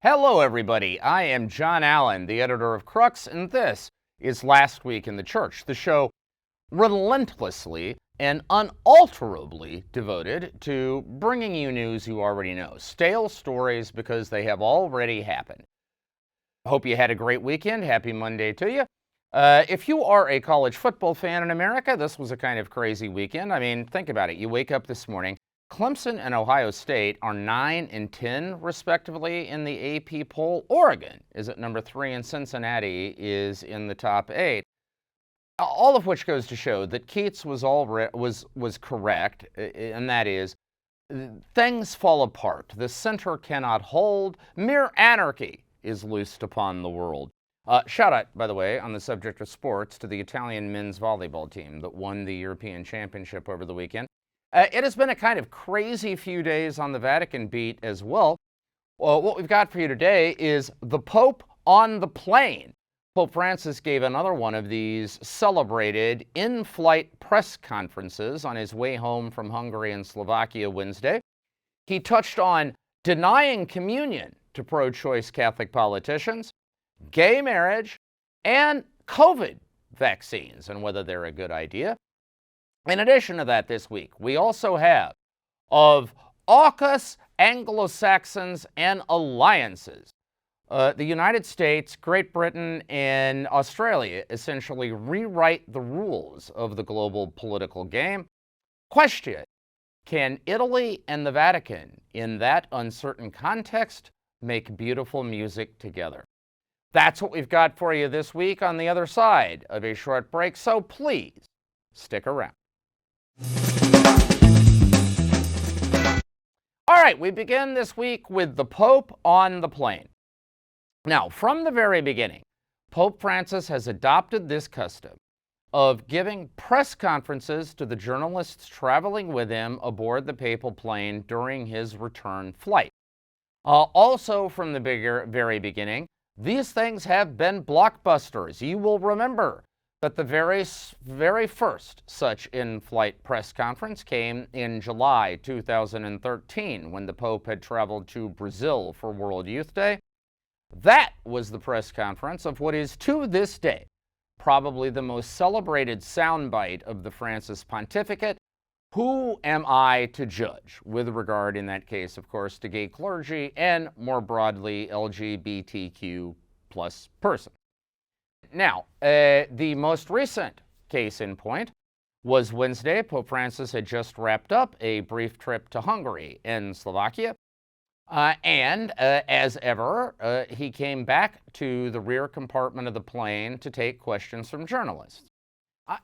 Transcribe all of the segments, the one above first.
Hello, everybody. I am John Allen, the editor of Crux, and this is Last Week in the Church, the show relentlessly and unalterably devoted to bringing you news you already know, stale stories because they have already happened. Hope you had a great weekend. Happy Monday to you. If you are a college football fan in America, this was a kind of crazy weekend. I mean, think about it. You wake up this morning. Clemson and Ohio State are 9 and 10, respectively, in the AP poll. Oregon is at number 3, and Cincinnati is in the top 8. All of which goes to show that Keats was correct, and that is, things fall apart. The center cannot hold. Mere anarchy is loosed upon the world. Shout out, by the way, on the subject of sports, to the Italian men's volleyball team that won the European Championship over the weekend. It has been a kind of crazy few days on the Vatican beat as well. What we've got for you today is the Pope on the plane. Pope Francis gave another one of these celebrated in-flight press conferences on his way home from Hungary and Slovakia Wednesday. He touched on denying communion to pro-choice Catholic politicians, gay marriage, and COVID vaccines and whether they're a good idea. In addition to that, this week, we also have of AUKUS, Anglo-Saxons, and alliances. The United States, Great Britain, and Australia essentially rewrite the rules of the global political game. Question: can Italy and the Vatican, in that uncertain context, make beautiful music together? That's what we've got for you this week on the other side of a short break, so please stick around. All right, we begin this week with the Pope on the plane. Now, from the very beginning, Pope Francis has adopted this custom of giving press conferences to the journalists traveling with him aboard the papal plane during his return flight. Also, from the very beginning, these things have been blockbusters. You will remember that the very first such in-flight press conference came in July 2013 when the Pope had traveled to Brazil for World Youth Day. That was the press conference of what is to this day probably the most celebrated soundbite of the Francis pontificate. Who am I to judge? With regard, in that case, of course, to gay clergy and, more broadly, LGBTQ plus person. Now, the most recent case in point was Wednesday. Pope Francis had just wrapped up a brief trip to Hungary and Slovakia. As ever, he came back to the rear compartment of the plane to take questions from journalists.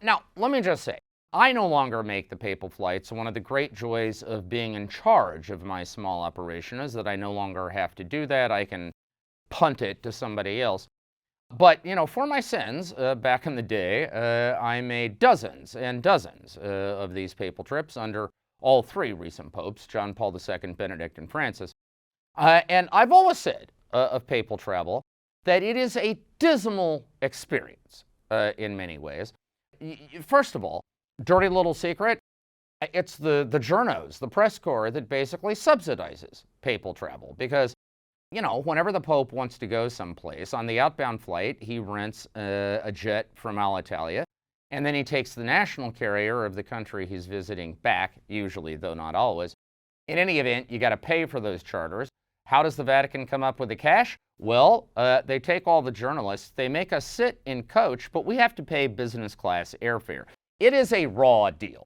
Now, let me just say, I no longer make the papal flights. One of the great joys of being in charge of my small operation is that I no longer have to do that. I can punt it to somebody else. But, for my sins, back in the day, I made dozens and dozens of these papal trips under all three recent popes, John Paul II, Benedict, and Francis. And I've always said of papal travel that it is a dismal experience in many ways. First of all, dirty little secret, it's the journos, the press corps, that basically subsidizes papal travel because, whenever the Pope wants to go someplace, on the outbound flight, he rents a jet from Alitalia, and then he takes the national carrier of the country he's visiting back, usually, though not always. In any event, you got to pay for those charters. How does the Vatican come up with the cash? Well, they take all the journalists, they make us sit in coach, but we have to pay business class airfare. It is a raw deal.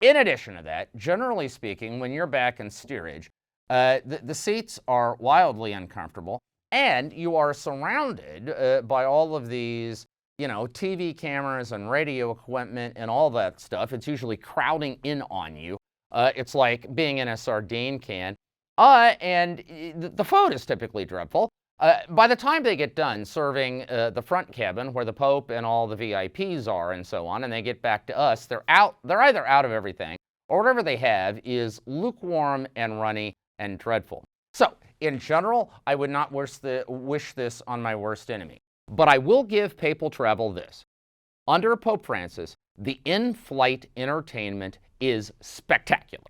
In addition to that, generally speaking, when you're back in steerage, the seats are wildly uncomfortable, and you are surrounded by all of these, TV cameras and radio equipment and all that stuff. It's usually crowding in on you. It's like being in a sardine can. And the food is typically dreadful. By the time they get done serving the front cabin where the Pope and all the VIPs are and so on, and they get back to us, they're either out of everything or whatever they have is lukewarm and runny and dreadful. So, in general, I would not wish this on my worst enemy. But I will give papal travel this. Under Pope Francis, the in-flight entertainment is spectacular.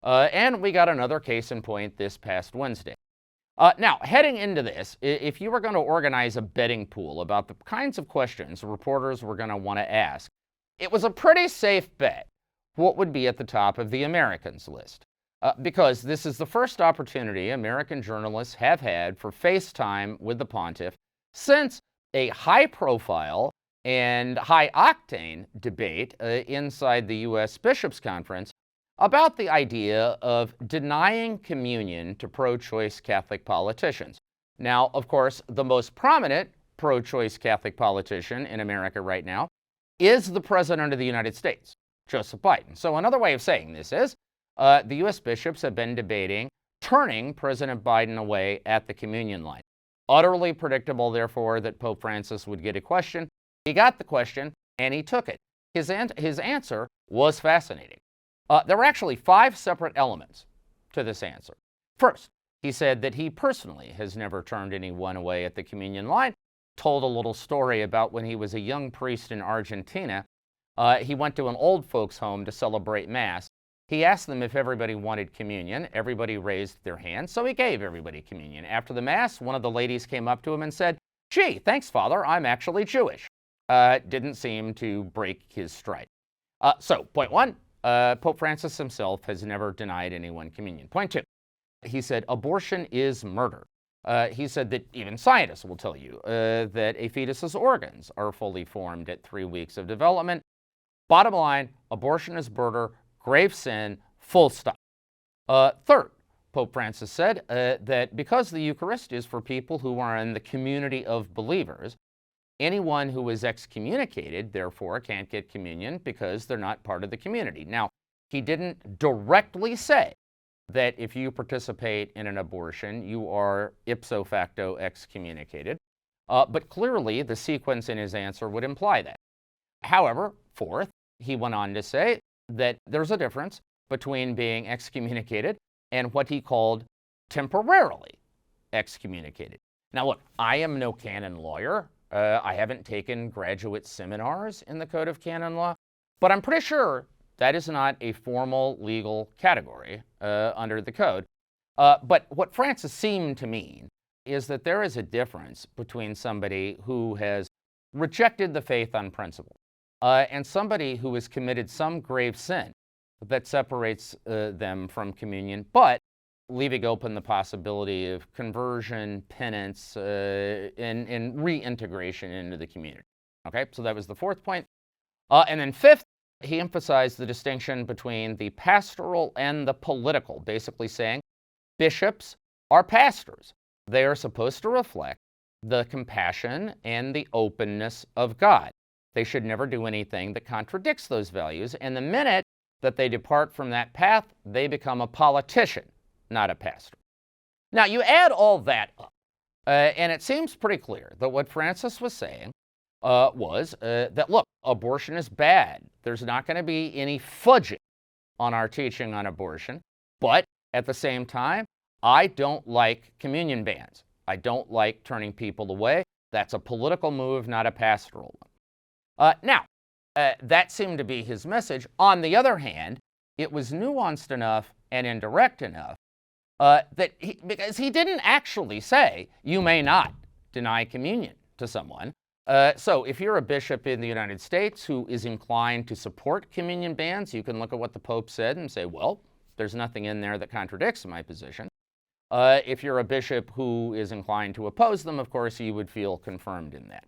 And we got another case in point this past Wednesday. Now, heading into this, if you were going to organize a betting pool about the kinds of questions reporters were going to want to ask, it was a pretty safe bet what would be at the top of the Americans list. Because this is the first opportunity American journalists have had for FaceTime with the pontiff since a high-profile and high-octane debate inside the U.S. Bishops' Conference about the idea of denying communion to pro-choice Catholic politicians. Now, of course, the most prominent pro-choice Catholic politician in America right now is the President of the United States, Joseph Biden. So another way of saying this is the U.S. bishops have been debating turning President Biden away at the communion line. Utterly predictable, therefore, that Pope Francis would get a question. He got the question, and he took it. His answer was fascinating. There were actually 5 separate elements to this answer. First, he said that he personally has never turned anyone away at the communion line, told a little story about when he was a young priest in Argentina. He went to an old folks' home to celebrate Mass. He asked them if everybody wanted communion. Everybody raised their hands, so he gave everybody communion. After the Mass, one of the ladies came up to him and said, "Gee, thanks, Father, I'm actually Jewish." Didn't seem to break his stride. So, point 1, Pope Francis himself has never denied anyone communion. Point 2, he said abortion is murder. He said that even scientists will tell you that a fetus's organs are fully formed at 3 weeks of development. Bottom line, abortion is murder, grave sin, full stop. Third, Pope Francis said that because the Eucharist is for people who are in the community of believers, anyone who is excommunicated, therefore, can't get communion because they're not part of the community. Now, he didn't directly say that if you participate in an abortion, you are ipso facto excommunicated, but clearly the sequence in his answer would imply that. However, fourth, he went on to say that there's a difference between being excommunicated and what he called temporarily excommunicated. Now, look, I am no canon lawyer. I haven't taken graduate seminars in the Code of Canon Law, but I'm pretty sure that is not a formal legal category under the Code. But what Francis seemed to mean is that there is a difference between somebody who has rejected the faith on principle and somebody who has committed some grave sin that separates them from communion, but leaving open the possibility of conversion, penance, and reintegration into the community. Okay, so that was the fourth point. And then fifth, he emphasized the distinction between the pastoral and the political, basically saying bishops are pastors. They are supposed to reflect the compassion and the openness of God. They should never do anything that contradicts those values, and the minute that they depart from that path, they become a politician, not a pastor. Now, you add all that up, and it seems pretty clear that what Francis was saying was that, look, abortion is bad. There's not going to be any fudging on our teaching on abortion, but at the same time, I don't like communion bans. I don't like turning people away. That's a political move, not a pastoral one. Now, that seemed to be his message. On the other hand, it was nuanced enough and indirect enough because he didn't actually say, you may not deny communion to someone. So if you're a bishop in the United States who is inclined to support communion bans, you can look at what the Pope said and say, well, there's nothing in there that contradicts my position. If you're a bishop who is inclined to oppose them, of course, you would feel confirmed in that.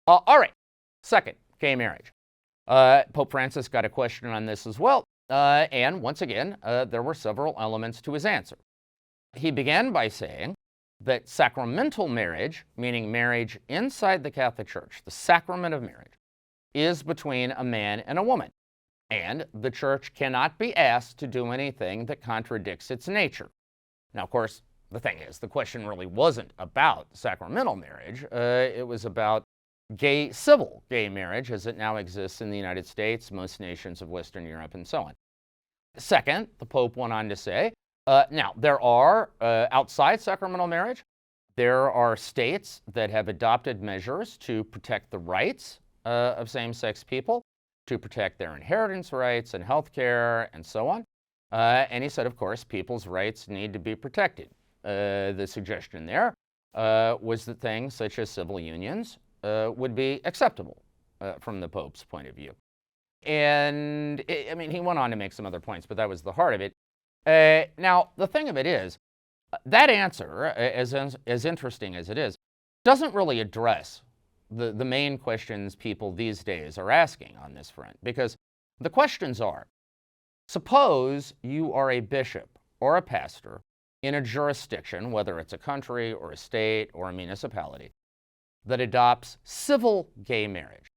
All right. Second, gay marriage. Pope Francis got a question on this as well. And once again, there were several elements to his answer. He began by saying that sacramental marriage, meaning marriage inside the Catholic Church, the sacrament of marriage, is between a man and a woman. And the Church cannot be asked to do anything that contradicts its nature. Now, of course, the thing is, the question really wasn't about sacramental marriage. It was about civil gay marriage as it now exists in the United States, most nations of Western Europe, and so on. Second, the Pope went on to say, now, there are, outside sacramental marriage, there are states that have adopted measures to protect the rights of same-sex people, to protect their inheritance rights and health care, and so on. And he said, of course, people's rights need to be protected. The suggestion there was that things such as civil unions would be acceptable from the Pope's point of view. And, I mean, he went on to make some other points, but that was the heart of it. Now, the thing of it is, that answer, as interesting as it is, doesn't really address the main questions people these days are asking on this front. Because the questions are, suppose you are a bishop or a pastor in a jurisdiction, whether it's a country or a state or a municipality, that adopts civil gay marriage.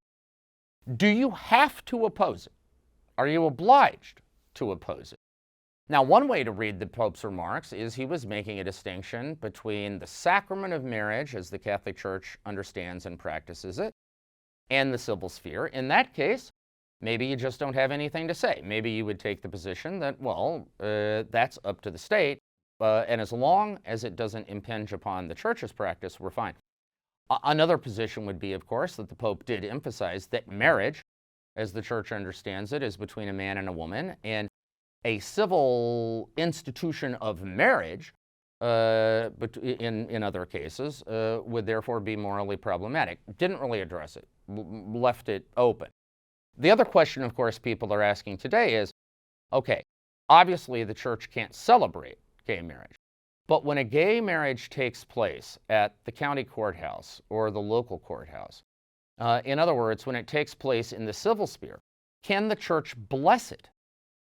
Do you have to oppose it? Are you obliged to oppose it? Now, one way to read the Pope's remarks is he was making a distinction between the sacrament of marriage, as the Catholic Church understands and practices it, and the civil sphere. In that case, maybe you just don't have anything to say. Maybe you would take the position that, well, that's up to the state, and as long as it doesn't impinge upon the Church's practice, we're fine. Another position would be, of course, that the Pope did emphasize that marriage, as the Church understands it, is between a man and a woman, and a civil institution of marriage, in other cases, would therefore be morally problematic. Didn't really address it, left it open. The other question, of course, people are asking today is, okay, obviously the Church can't celebrate gay marriage. But when a gay marriage takes place at the county courthouse or the local courthouse, in other words, when it takes place in the civil sphere, can the Church bless it?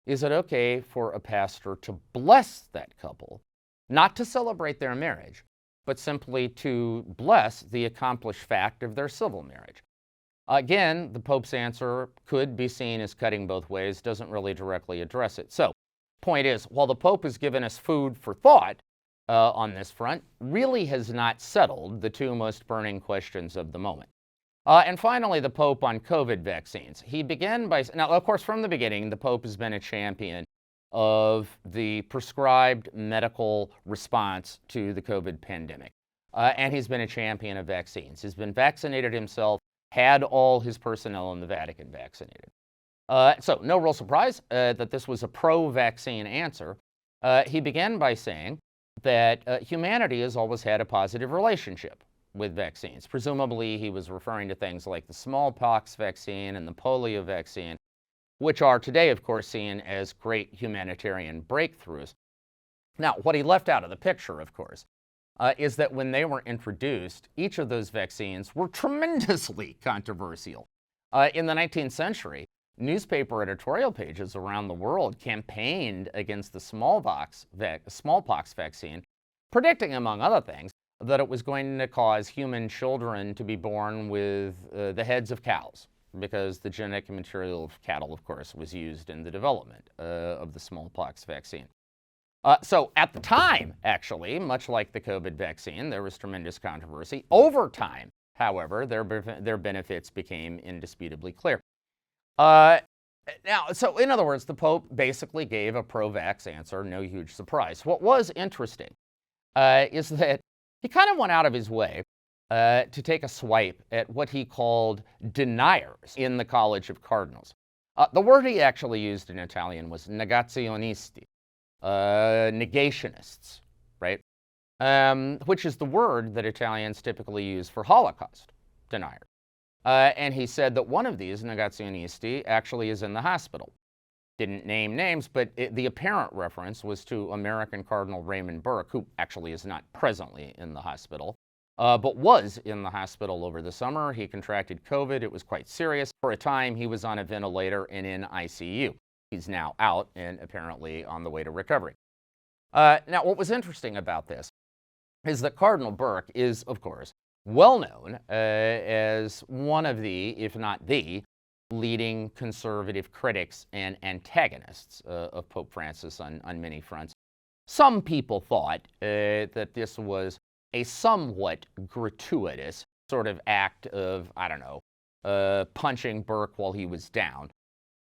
Is it okay for a pastor to bless that couple, not to celebrate their marriage, but simply to bless the accomplished fact of their civil marriage? Again, the Pope's answer could be seen as cutting both ways, doesn't really directly address it. So, point is, while the Pope has given us food for thought, on this front, really has not settled the two most burning questions of the moment. And finally, the Pope on COVID vaccines. He began by, now, of course, from the beginning, the Pope has been a champion of the prescribed medical response to the COVID pandemic. And he's been a champion of vaccines. He's been vaccinated himself, had all his personnel in the Vatican vaccinated. So no real surprise that this was a pro-vaccine answer. He began by saying that humanity has always had a positive relationship with vaccines. Presumably, he was referring to things like the smallpox vaccine and the polio vaccine, which are today, of course, seen as great humanitarian breakthroughs. Now, what he left out of the picture, of course, is that when they were introduced, each of those vaccines were tremendously controversial. In the 19th century, newspaper editorial pages around the world campaigned against the smallpox vaccine, predicting, among other things, that it was going to cause human children to be born with the heads of cows, because the genetic material of cattle, of course, was used in the development of the smallpox vaccine. So at the time, actually, much like the COVID vaccine, there was tremendous controversy. Over time, however, their benefits became indisputably clear. Now, so in other words, the Pope basically gave a pro-vax answer, no huge surprise. What was interesting is that he kind of went out of his way to take a swipe at what he called deniers in the College of Cardinals. The word he actually used in Italian was negazionisti, negationists, right? Which is the word that Italians typically use for Holocaust deniers. And he said that one of these, negazionisti, actually is in the hospital. Didn't name names, but the apparent reference was to American Cardinal Raymond Burke, who actually is not presently in the hospital, but was in the hospital over the summer. He contracted COVID. It was quite serious. For a time, he was on a ventilator and in ICU. He's now out and apparently on the way to recovery. Now, what was interesting about this is that Cardinal Burke is, of course, well known as one of the, if not the, leading conservative critics and antagonists of Pope Francis on many fronts. Some people thought that this was a somewhat gratuitous sort of act of, I don't know, punching Burke while he was down.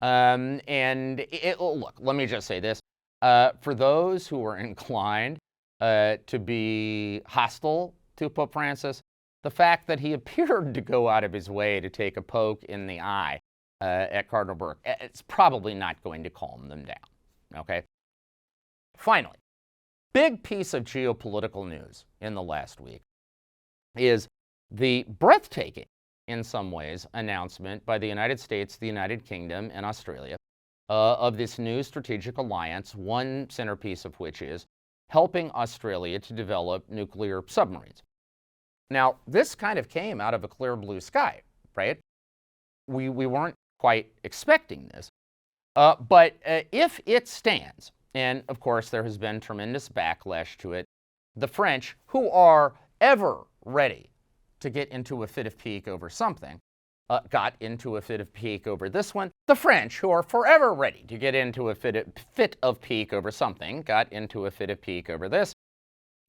Look, let me just say this. For those who are inclined to be hostile to Pope Francis, the fact that he appeared to go out of his way to take a poke in the eye at Cardinal Burke, it's probably not going to calm them down, okay? Finally, big piece of geopolitical news in the last week is the breathtaking, in some ways, announcement by the United States, the United Kingdom, and Australia of this new strategic alliance, one centerpiece of which is helping Australia to develop nuclear submarines. Now, this kind of came out of a clear blue sky, right? We weren't quite expecting this. But if it stands, and of course there has been tremendous backlash to it, the French, who are ever ready to get into a fit of pique over something, got into a fit of pique over this one. The French, who are forever ready to get into a fit of pique over something, got into a fit of pique over this.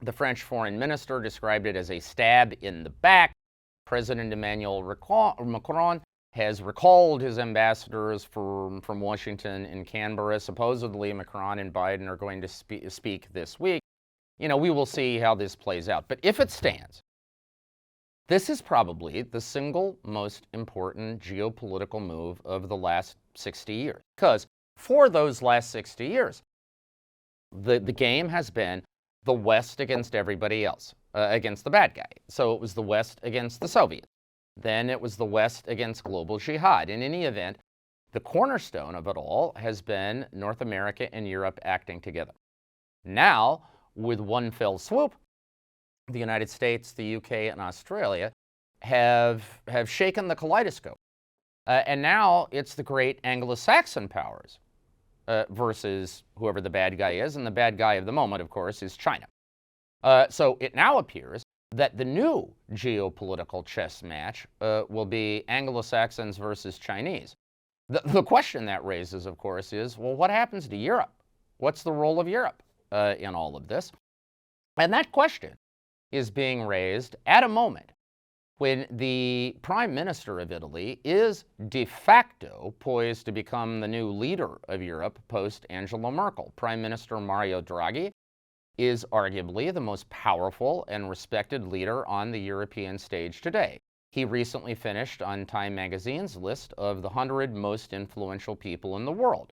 The French foreign minister described it as a stab in the back. President Emmanuel Macron has recalled his ambassadors from Washington and Canberra. Supposedly, Macron and Biden are going to speak this week. We will see how this plays out. But if it stands, this is probably the single most important geopolitical move of the last 60 years. Because for those last 60 years, the game has been the West against everybody else, against the bad guy. So it was the West against the Soviets. Then it was the West against global jihad. In any event, the cornerstone of it all has been North America and Europe acting together. Now, with one fell swoop, the United States, the UK, and Australia have shaken the kaleidoscope. And now it's the great Anglo-Saxon powers versus whoever the bad guy is. And the bad guy of the moment, of course, is China. So it now appears that the new geopolitical chess match will be Anglo-Saxons versus Chinese. The question that raises, of course, is, well, what happens to Europe? What's the role of Europe in all of this? And that question is being raised at a moment when the Prime Minister of Italy is de facto poised to become the new leader of Europe post Angela Merkel. Prime Minister Mario Draghi is arguably the most powerful and respected leader on the European stage today. He recently finished on Time magazine's list of the 100 most influential people in the world.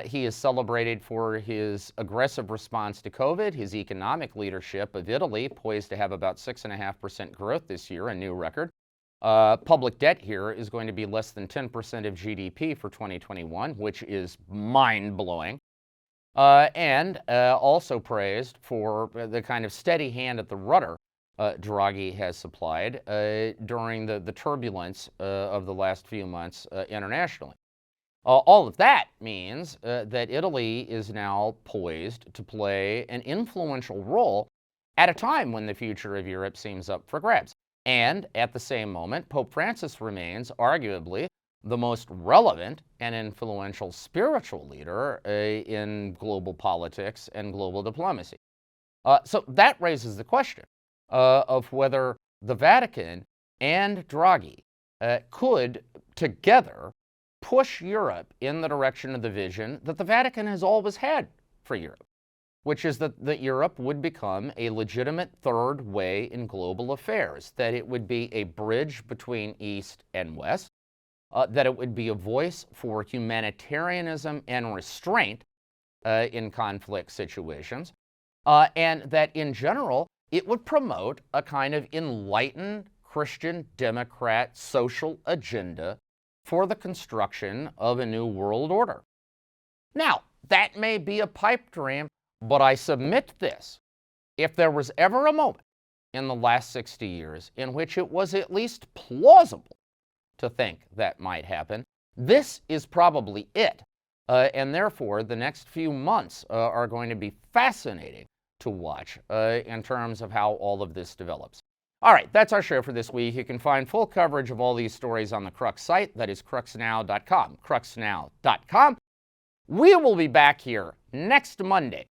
He is celebrated for his aggressive response to COVID, his economic leadership of Italy, poised to have about 6.5% growth this year, a new record. Public debt here is going to be less than 10% of GDP for 2021, which is mind-blowing. And also praised for the kind of steady hand at the rudder Draghi has supplied during the turbulence of the last few months internationally. All of that means that Italy is now poised to play an influential role at a time when the future of Europe seems up for grabs. And at the same moment, Pope Francis remains arguably the most relevant and influential spiritual leader in global politics and global diplomacy. So that raises the question of whether the Vatican and Draghi could together push Europe in the direction of the vision that the Vatican has always had for Europe, which is that Europe would become a legitimate third way in global affairs, that it would be a bridge between East and West, that it would be a voice for humanitarianism and restraint in conflict situations, and that in general, it would promote a kind of enlightened Christian Democrat social agenda for the construction of a new world order. Now, that may be a pipe dream, but I submit this. If there was ever a moment in the last 60 years in which it was at least plausible to think that might happen, this is probably it. And therefore, the next few months are going to be fascinating to watch in terms of how all of this develops. All right, that's our show for this week. You can find full coverage of all these stories on the Crux site. That is cruxnow.com, cruxnow.com. We will be back here next Monday.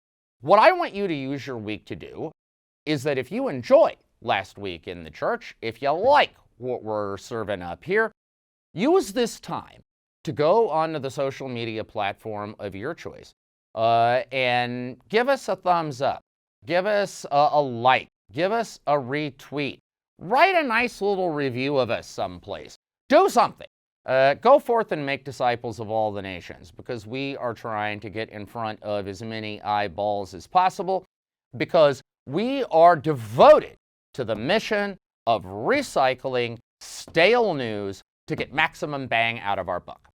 What I want you to use your week to do is that if you enjoy last week in the church, if you like what we're serving up here, use this time to go onto the social media platform of your choice and give us a thumbs up, give us a like, give us a retweet, write a nice little review of us someplace. Do something. Go forth and make disciples of all the nations, because we are trying to get in front of as many eyeballs as possible. because we are devoted to the mission of recycling stale news to get maximum bang out of our buck.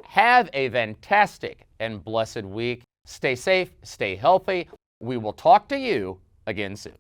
Have a fantastic and blessed week. Stay safe, stay healthy. We will talk to you again soon.